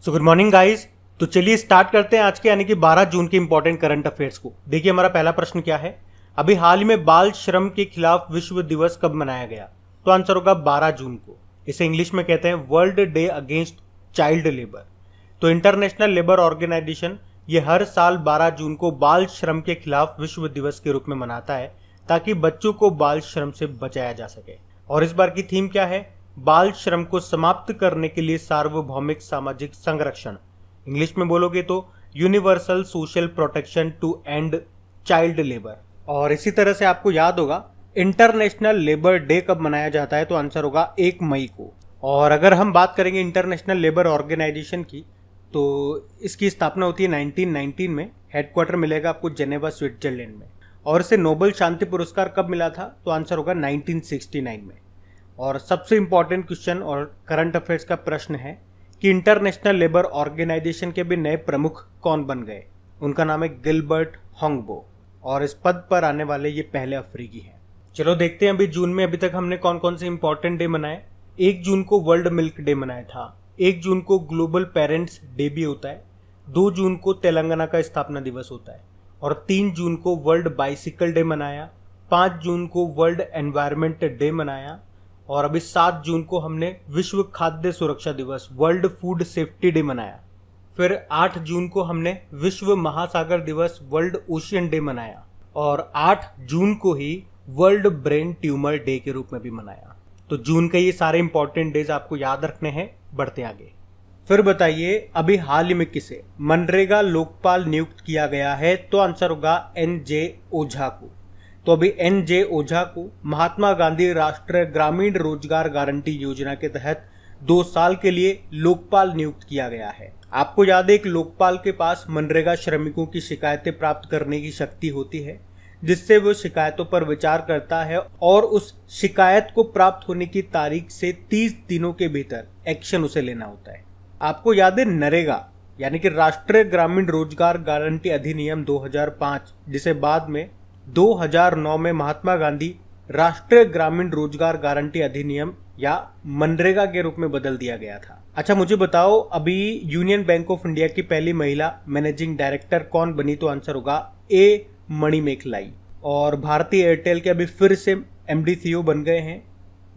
So good morning guys. तो चलिए start करते हैं आज के यानी कि 12 जून के इंपॉर्टेंट करंट अफेयर्स को। देखिए हमारा पहला प्रश्न क्या है, अभी हाल ही में बाल श्रम के खिलाफ विश्व दिवस कब मनाया गया? तो आंसर होगा 12 जून को। इसे इंग्लिश में कहते हैं world day against child labour. तो इंटरनेशनल लेबर ऑर्गेनाइजेशन ये हर साल 12 जून को बाल श्रम के खिलाफ विश्व दिवस के रूप में मनाता है ताकि बच्चों को बाल श्रम से बचाया जा सके। और इस बार की थीम क्या है? बाल श्रम को समाप्त करने के लिए सार्वभौमिक सामाजिक संरक्षण। इंग्लिश में बोलोगे तो universal social protection to end child labour. और इसी तरह से आपको याद होगा इंटरनेशनल लेबर डे कब मनाया जाता है? तो आंसर होगा 1 मई को। और अगर हम बात करेंगे इंटरनेशनल लेबर ऑर्गेनाइजेशन की, तो इसकी स्थापना होती है 1919 में। हेडक्वार्टर मिलेगा आपको जेनेवा स्विट्जरलैंड में। और इसे नोबेल शांति पुरस्कार कब मिला था? तो आंसर होगा 1969 में। और सबसे इंपॉर्टेंट क्वेश्चन और करंट अफेयर्स का प्रश्न है कि इंटरनेशनल लेबर ऑर्गेनाइजेशन के भी नए प्रमुख कौन बन गए? उनका नाम है गिलबर्ट होंगबो और इस पद पर आने वाले ये पहले अफ्रीकी हैं। चलो देखते हैं अभी जून में अभी तक हमने कौन कौन से इंपॉर्टेंट डे मनाए। 1 जून को वर्ल्ड मिल्क डे मनाया था। 1 जून को ग्लोबल पेरेंट्स डे भी होता है। 2 जून को तेलंगाना का स्थापना दिवस होता है। और 3 जून को वर्ल्ड बाइसिकल डे मनाया। 5 जून को वर्ल्ड एनवायरमेंट डे मनाया। और अभी 7 जून को हमने विश्व खाद्य सुरक्षा दिवस वर्ल्ड फूड सेफ्टी डे मनाया। फिर 8 जून को हमने विश्व महासागर दिवस वर्ल्ड ओशियन डे मनाया। और 8 जून को ही वर्ल्ड ब्रेन ट्यूमर डे के रूप में भी मनाया। तो जून के ये सारे इंपॉर्टेंट डेज आपको याद रखने हैं। बढ़ते आगे। फिर बताइए अभी हाल ही में किसे मनरेगा लोकपाल नियुक्त किया गया है? तो आंसर होगा NJ ओझा को। तो अभी NJ ओझा को महात्मा गांधी राष्ट्रीय ग्रामीण रोजगार गारंटी योजना के तहत 2 साल के लिए लोकपाल नियुक्त किया गया है। आपको याद है एक लोकपाल के पास मनरेगा श्रमिकों की शिकायतें प्राप्त करने की शक्ति होती है, जिससे वो शिकायतों पर विचार करता है और उस शिकायत को प्राप्त होने की तारीख से 30 दिनों के भीतर एक्शन उसे लेना होता है। आपको याद है नरेगा यानी कि राष्ट्रीय ग्रामीण रोजगार गारंटी अधिनियम 2005, जिसे बाद में 2009 में महात्मा गांधी राष्ट्रीय ग्रामीण रोजगार गारंटी अधिनियम या मनरेगा के रूप में बदल दिया गया था। अच्छा मुझे बताओ अभी यूनियन बैंक ऑफ इंडिया की पहली महिला मैनेजिंग डायरेक्टर कौन बनी? तो आंसर होगा A मणिमेखलाई। और भारतीय एयरटेल के अभी फिर से MD CEO बन गए हैं,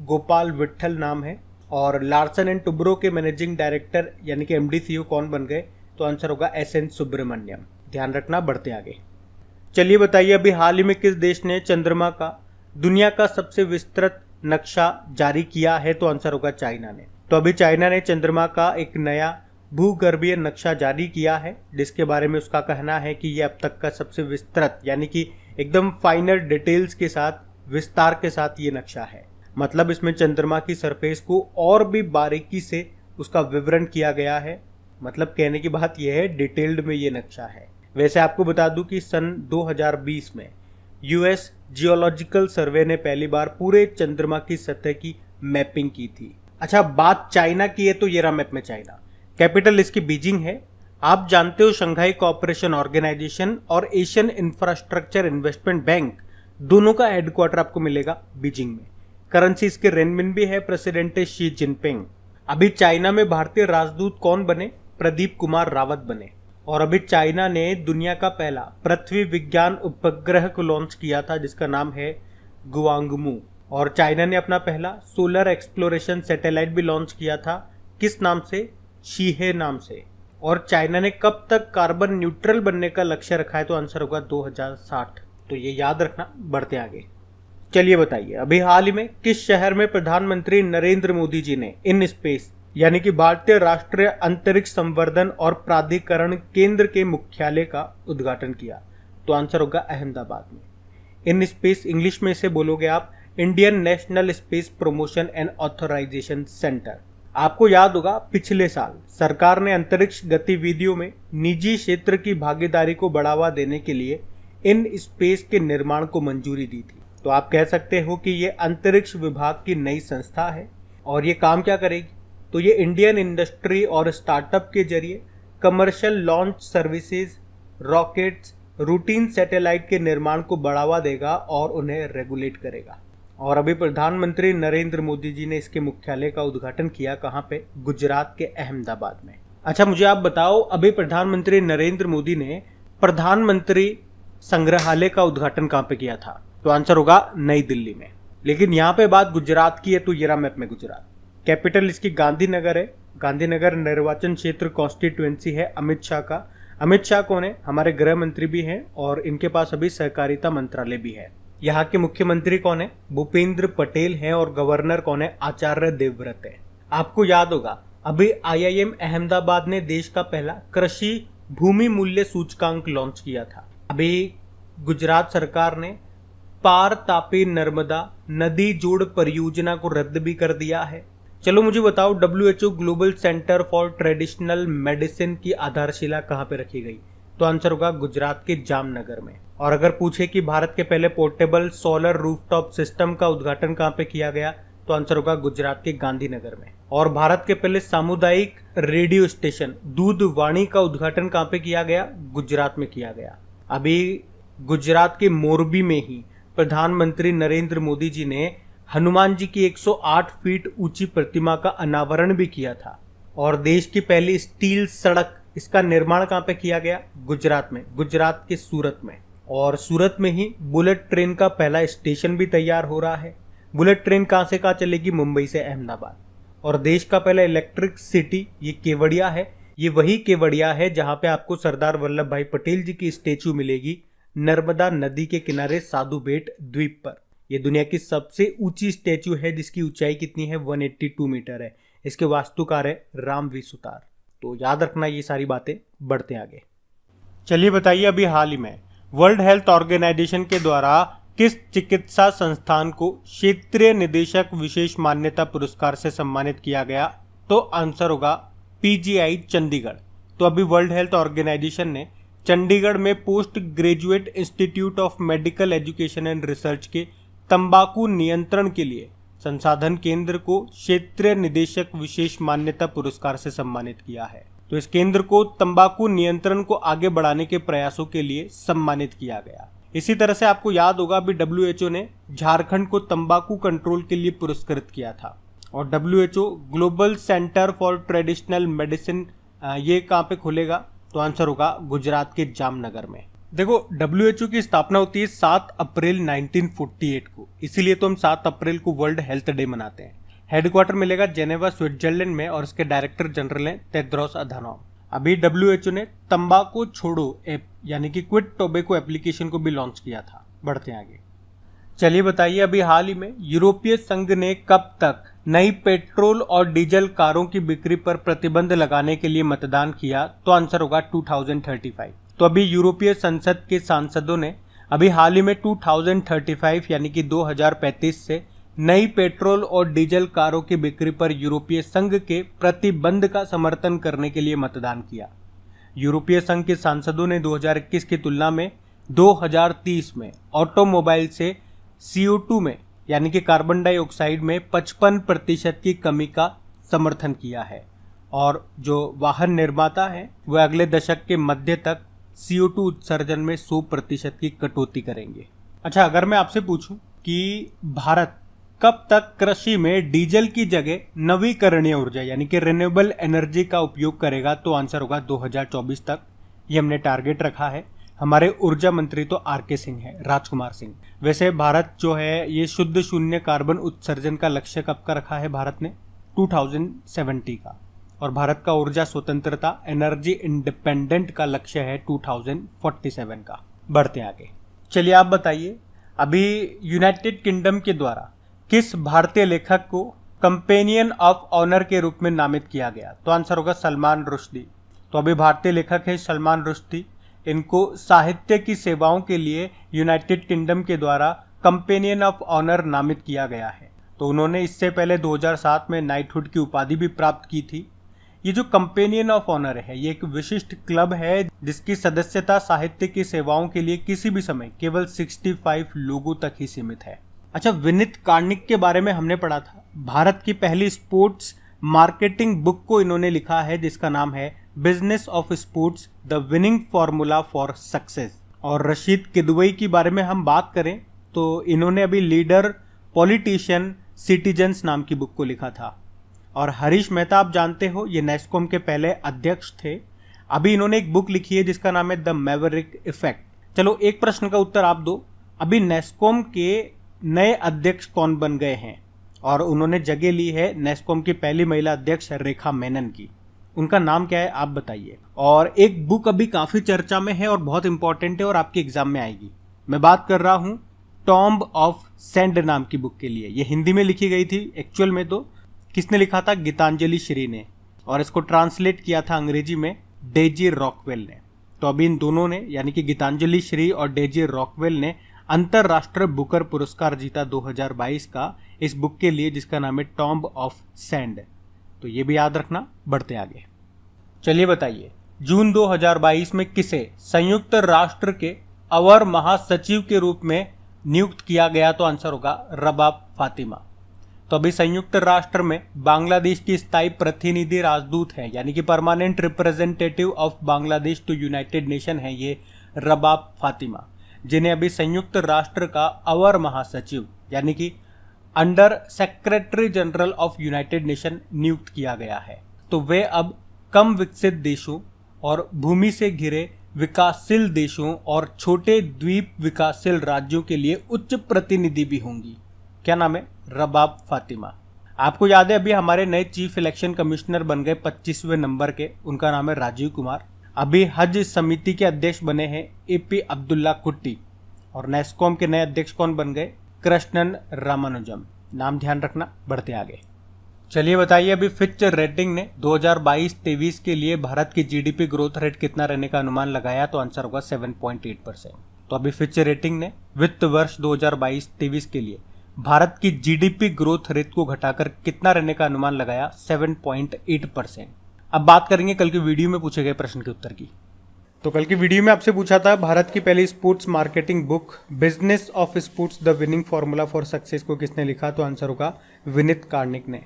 गोपाल विट्ठल नाम है। और लार्सन एंड टुब्रो के मैनेजिंग डायरेक्टर यानी कि MD CEO कौन बन गए? तो आंसर होगा SN सुब्रमण्यम। ध्यान रखना। बढ़ते आगे। चलिए बताइए अभी हाल ही में किस देश ने चंद्रमा का दुनिया का सबसे विस्तृत नक्शा जारी किया है? तो आंसर होगा चाइना ने। तो अभी चाइना ने चंद्रमा का एक नया भूगर्भीय नक्शा जारी किया है, जिसके बारे में उसका कहना है कि यह अब तक का सबसे विस्तृत यानी कि एकदम फाइनल डिटेल्स के साथ विस्तार के साथ ये नक्शा है। मतलब इसमें चंद्रमा की सरफेस को और भी बारीकी से उसका विवरण किया गया है। मतलब कहने की बात यह है डिटेल्ड में ये नक्शा है। वैसे आपको बता दूं कि सन 2020 में US जियोलॉजिकल सर्वे ने पहली बार पूरे चंद्रमा की सतह की मैपिंग की थी। अच्छा बात चाइना की है तो ये रहा मैप में चाइना। कैपिटल इसकी बीजिंग है। आप जानते हो शंघाई कोऑपरेशन ऑर्गेनाइजेशन और एशियन इंफ्रास्ट्रक्चर इन्वेस्टमेंट बैंक दोनों का हेडक्वार्टर आपको मिलेगा बीजिंग में। करेंसी इसके रेनमिन भी है। प्रेसिडेंट है शी जिनपिंग। अभी चाइना में भारतीय राजदूत कौन बने? प्रदीप कुमार रावत बने। और अभी चाइना ने दुनिया का पहला पृथ्वी विज्ञान उपग्रह को लॉन्च किया था, जिसका नाम है गुआंगमू। और चाइना ने अपना पहला सोलर एक्सप्लोरेशन सैटेलाइट भी लॉन्च किया था। किस नाम से? शीहे नाम से। और चाइना ने कब तक कार्बन न्यूट्रल बनने का लक्ष्य रखा है? तो आंसर होगा 2060। तो ये याद रखना। बढ़ते आगे। चलिए बताइए अभी हाल ही में किस शहर में प्रधानमंत्री नरेंद्र मोदी जी ने इन स्पेस यानी कि भारतीय राष्ट्रीय अंतरिक्ष संवर्धन और प्राधिकरण केंद्र के मुख्यालय का उद्घाटन किया? तो आंसर होगा अहमदाबाद में। इन स्पेस इंग्लिश में इसे बोलोगे आप Indian national space promotion and authorisation centre. आपको याद होगा पिछले साल सरकार ने अंतरिक्ष गतिविधियों में निजी क्षेत्र की भागीदारी को बढ़ावा देने के लिए इन स्पेस के निर्माण को मंजूरी दी थी। तो आप कह सकते हो कि ये अंतरिक्ष विभाग की नई संस्था है। और ये काम क्या करेगी? तो ये इंडियन इंडस्ट्री और स्टार्टअप के जरिए commercial launch services, rockets, routine satellite के निर्माण को बढ़ावा देगा और उन्हें रेगुलेट करेगा। और अभी प्रधानमंत्री नरेंद्र मोदी जी ने इसके मुख्यालय का उद्घाटन किया कहाँ पे? गुजरात के अहमदाबाद में। अच्छा, मुझे आप बताओ, अभी प्रधानमंत्री नरेंद्र मोदी ने प्रधानमंत्री संग्रहालय का उद्घाटन कहाँ पे किया था? तो आंसर होगा नई दिल्ली में। लेकिन यहाँ पे बात गुजरात की है, तो ये रहा मैप में गुजरात। कैपिटल इसकी गांधीनगर है। गांधीनगर निर्वाचन क्षेत्र कॉन्स्टिट्यूएंसी है अमित शाह का। अमित शाह कौन है? हमारे गृह मंत्री भी हैं और इनके पास अभी सहकारिता मंत्रालय भी है। यहाँ के मुख्यमंत्री कौन है? भूपेंद्र पटेल हैं और गवर्नर कौन है? आचार्य देवव्रत है। आपको याद होगा, अभी IIM अहमदाबाद ने देश का पहला कृषि भूमि मूल्य सूचकांक लॉन्च किया था। अभी गुजरात सरकार ने पार तापी नर्मदा नदी जोड़ परियोजना को रद्द भी कर दिया है। चलो मुझे बताओ, WHO global centre for traditional medicine की आधारशिला कहाँ पे रखी गई? तो आंसर होगा गुजरात के जामनगर में। और अगर पूछे कि भारत के पहले पोर्टेबल सोलर रूफटॉप सिस्टम का उद्घाटन कहाँ पे किया गया, तो आंसर होगा गुजरात के गांधीनगर में। और भारत के पहले सामुदायिक रेडियो स्टेशन दूधवाणी का उद्घाटन कहाँ पे किया गया? गुजरात में किया गया। अभी गुजरात के मोरबी में ही प्रधानमंत्री नरेंद्र मोदी जी ने हनुमान जी की 108 फीट ऊंची प्रतिमा का अनावरण भी किया था। और देश की पहली स्टील सड़क, इसका निर्माण कहाँ पे किया गया? गुजरात में, गुजरात के सूरत में। और सूरत में ही बुलेट ट्रेन का पहला स्टेशन भी तैयार हो रहा है। बुलेट ट्रेन कहाँ से कहाँ चलेगी? मुंबई से अहमदाबाद। और देश का पहला इलेक्ट्रिक सिटी ये केवड़िया है। ये वही केवड़िया है जहाँ पे आपको सरदार वल्लभ भाई पटेल जी की स्टेचू मिलेगी, नर्मदा नदी के किनारे साधु बेट द्वीप पर। ये दुनिया की सबसे ऊंची स्टेचू है जिसकी ऊंचाई कितनी है? 182 मीटर है। इसके वास्तुकार है राम वी सुतार। तो याद रखना ये सारी बातें। बढ़ते आगे। चलिए बताइए, अभी हाल ही में वर्ल्ड हेल्थ ऑर्गेनाइजेशन के द्वारा किस चिकित्सा संस्थान को क्षेत्रीय निदेशक विशेष मान्यता पुरस्कार से सम्मानित किया गया? तो आंसर होगा PGI चंडीगढ़। तो अभी वर्ल्ड हेल्थ ऑर्गेनाइजेशन ने चंडीगढ़ में post graduate institute of medical education and research के तंबाकू नियंत्रण के लिए संसाधन केंद्र को क्षेत्रीय निदेशक विशेष मान्यता पुरस्कार से सम्मानित किया है। तो इस केंद्र को तंबाकू नियंत्रण को आगे बढ़ाने के प्रयासों के लिए सम्मानित किया गया। इसी तरह से आपको याद होगा, अभी WHO ने झारखंड को तंबाकू कंट्रोल के लिए पुरस्कृत किया था। और WHO global centre for traditional medicine ये कहाँ पे खुलेगा? तो आंसर होगा गुजरात के जामनगर में। देखो, WHO की स्थापना होती है 7 अप्रैल 1948 को, इसीलिए तो हम 7 अप्रैल को वर्ल्ड हेल्थ डे मनाते हैं। हेडक्वार्टर मिलेगा जेनेवा स्विट्जरलैंड में और इसके डायरेक्टर जनरल हैं टेड्रोस अधानोम। अभी WHO ने तंबाकू छोड़ो ऐप यानी कि क्विट टोबैको एप्लीकेशन को भी लॉन्च किया था। बढ़ते आगे। चलिए बताइए, अभी हाल ही में यूरोपीय संघ ने कब तक नई पेट्रोल और डीजल कारों की बिक्री पर प्रतिबंध लगाने के लिए मतदान किया? तो आंसर होगा 2035। तो अभी यूरोपीय संसद के सांसदों ने अभी हाल ही में 2035 यानी कि 2035 से नई पेट्रोल और डीजल कारों की बिक्री पर यूरोपीय संघ के प्रतिबंध का समर्थन करने के लिए मतदान किया। यूरोपीय संघ के सांसदों ने 2021 की तुलना में 2030 में ऑटोमोबाइल से CO2 में यानी कि कार्बन डाइऑक्साइड में 55% की कमी का समर्थन किया है। और जो वाहन निर्माता हैं वह अगले दशक के मध्य तक CO2 उत्सर्जन में 100% की कटौती करेंगे। अच्छा, अगर मैं आपसे पूछूं कि भारत कब तक कृषि में डीजल की जगह नवीकरणीय ऊर्जा यानी कि रिन्यूएबल एनर्जी का उपयोग करेगा? तो आंसर होगा 2024 तक। ये हमने टारगेट रखा है। हमारे ऊर्जा मंत्री तो RK सिंह है, राजकुमार सिंह। वैसे भारत जो है ये शुद्ध शून्य कार्बन उत्सर्जन का लक्ष्य कब का रखा है भारत ने? 2070 का। और भारत का ऊर्जा स्वतंत्रता एनर्जी इंडिपेंडेंट का लक्ष्य है 2047 का। बढ़ते आगे। चलिए आप बताइए, अभी यूनाइटेड किंगडम के द्वारा किस भारतीय लेखक को कंपेनियन ऑफ ऑनर के रूप में नामित किया गया? तो आंसर होगा सलमान रुश्दी। तो अभी भारतीय लेखक है सलमान रुश्दी। इनको साहित्य की सेवाओं के लिए यूनाइटेड किंगडम के द्वारा कंपेनियन ऑफ ऑनर नामित किया गया है। तो उन्होंने इससे पहले 2007 में नाइटहुड की उपाधि भी प्राप्त की थी। ये जो कंपेनियन ऑफ ऑनर है ये एक विशिष्ट क्लब है जिसकी सदस्यता साहित्य की सेवाओं के लिए किसी भी समय केवल 65 लोगों तक ही सीमित है। अच्छा, विनीत कार्निक के बारे में हमने पढ़ा था। भारत की पहली स्पोर्ट्स मार्केटिंग बुक को इन्होंने लिखा है जिसका नाम है business of sports the winning formula for success. और रशीद किदवई के बारे में हम बात करें तो इन्होंने अभी लीडर पॉलिटिशियन सिटीजन्स नाम की बुक को लिखा था। और हरीश मेहता आप जानते हो, ये नेस्कॉम के पहले अध्यक्ष थे। अभी इन्होंने एक बुक लिखी है जिसका नाम है द मैवरिक इफेक्ट। चलो एक प्रश्न का उत्तर आप दो, अभी नेस्कॉम के नए अध्यक्ष कौन बन गए हैं? और उन्होंने जगह ली है नेस्कॉम की पहली महिला अध्यक्ष रेखा मेनन की। उनका नाम क्या है आप बताइए। और एक बुक अभी काफी चर्चा में है और बहुत इंपॉर्टेंट है और आपके एग्जाम में आएगी। मैं बात कर रहा हूं टॉम्ब ऑफ सैंड नाम की बुक के लिए। ये हिंदी में लिखी गई थी, एक्चुअल में तो किसने लिखा था? गीतांजलि श्री ने, और इसको ट्रांसलेट किया था अंग्रेजी में डेजी रॉकवेल ने। तो अभी इन दोनों ने, यानी कि गीतांजलि श्री और डेजी रॉकवेल ने अंतरराष्ट्रीय बुकर पुरस्कार जीता 2022 का इस बुक के लिए, जिसका नाम है टॉम्ब ऑफ सैंड। तो ये भी याद रखना। बढ़ते आगे, चलिए बताइए, जून 2022 में किसे संयुक्त राष्ट्र के अवर महासचिव के रूप में नियुक्त किया गया? तो आंसर होगा रबाब फातिमा। तो अभी संयुक्त राष्ट्र में बांग्लादेश की स्थायी प्रतिनिधि राजदूत है, यानी कि permanent representative of Bangladesh to united nation है ये रबाब फातिमा, जिन्हें अभी संयुक्त राष्ट्र का अवर महासचिव यानी कि under secretary general of United nation नियुक्त किया गया है। तो वे अब कम विकसित देशों और भूमि से घिरे विकासशील देशों और छोटे द्वीप विकासशील राज्यों के लिए उच्च प्रतिनिधि भी होंगी। क्या नाम है? रबाब फातिमा। आपको याद है अभी हमारे नए चीफ इलेक्शन कमिश्नर बन गए 25वें नंबर के, उनका नाम है राजीव कुमार। अभी हज समिति के अध्यक्ष बने हैं एपी अब्दुल्ला कुट्टी। और नेस्कॉम के नए अध्यक्ष कौन बन गए? कृष्णन रामानुजम। नाम ध्यान रखना। बढ़ते आगे, चलिए बताइए, अभी फिच रेटिंग ने 2022-23 के लिए भारत की जीडीपी ग्रोथ रेट कितना रहने का अनुमान लगाया? तो आंसर होगा 7.8%। तो अभी फिच रेटिंग ने वित्त वर्ष 2022-23 के लिए भारत की जीडीपी ग्रोथ रेट को घटाकर कितना रहने का अनुमान लगाया? 7.8%। अब बात करेंगे कल की वीडियो में पूछे गए प्रश्न के उत्तर की। तो कल की वीडियो में आपसे पूछा था भारत की पहली sports marketing book business of sports the winning formula for success को किसने लिखा? तो आंसर होगा विनीत कार्निक ने।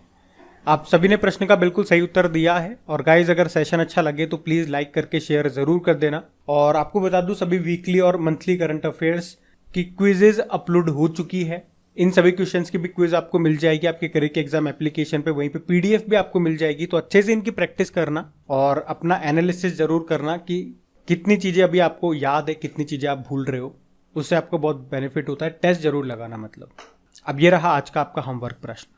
आप सभी ने प्रश्न का बिल्कुल सही उत्तर दिया है। और गाइज, अगर सेशन अच्छा लगे तो प्लीज लाइक करके शेयर जरूर कर देना। और आपको बता दूं, सभी वीकली और मंथली करंट अफेयर्स की क्विजेज अपलोड हो चुकी है। इन सभी क्वेश्चंस की भी क्विज आपको मिल जाएगी आपके करियर के एग्जाम एप्लीकेशन पे, वहीं पे पीडीएफ भी आपको मिल जाएगी। तो अच्छे से इनकी प्रैक्टिस करना और अपना एनालिसिस जरूर करना कि कितनी चीजें अभी आपको याद है, कितनी चीजें आप भूल रहे हो। उससे आपको बहुत बेनिफिट होता है। टेस्ट जरूर लगाना मतलब। अब ये रहा आज का आपका होमवर्क प्रश्न।